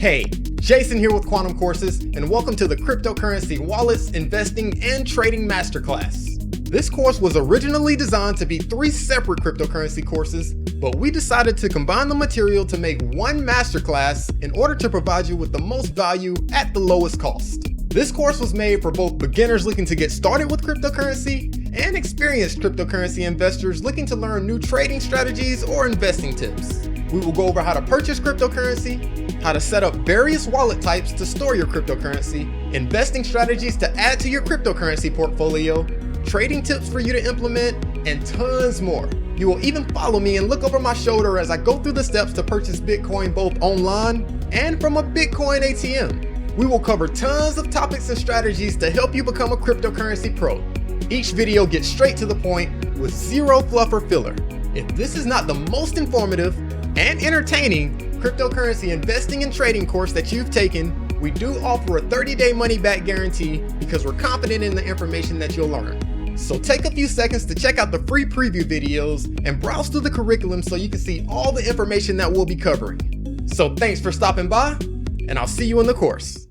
Hey, Jason here with Quantum Courses, and welcome to the Cryptocurrency Wallets, Investing, and Trading Masterclass. This course was originally designed to be 3 separate cryptocurrency courses, but we decided to combine the material to make one masterclass in order to provide you with the most value at the lowest cost. This course was made for both beginners looking to get started with cryptocurrency and experienced cryptocurrency investors looking to learn new trading strategies or investing tips. We will go over how to purchase cryptocurrency, how to set up various wallet types to store your cryptocurrency, investing strategies to add to your cryptocurrency portfolio, trading tips for you to implement, and tons more. You will even follow me and look over my shoulder as I go through the steps to purchase Bitcoin both online and from a Bitcoin ATM. We will cover tons of topics and strategies to help you become a cryptocurrency pro. Each video gets straight to the point with zero fluff or filler. If this is not the most informative and entertaining cryptocurrency investing and trading course that you've taken, we do offer a 30-day money-back guarantee because we're confident in the information that you'll learn. So take a few seconds to check out the free preview videos and browse through the curriculum so you can see all the information that we'll be covering. So thanks for stopping by, and I'll see you in the course.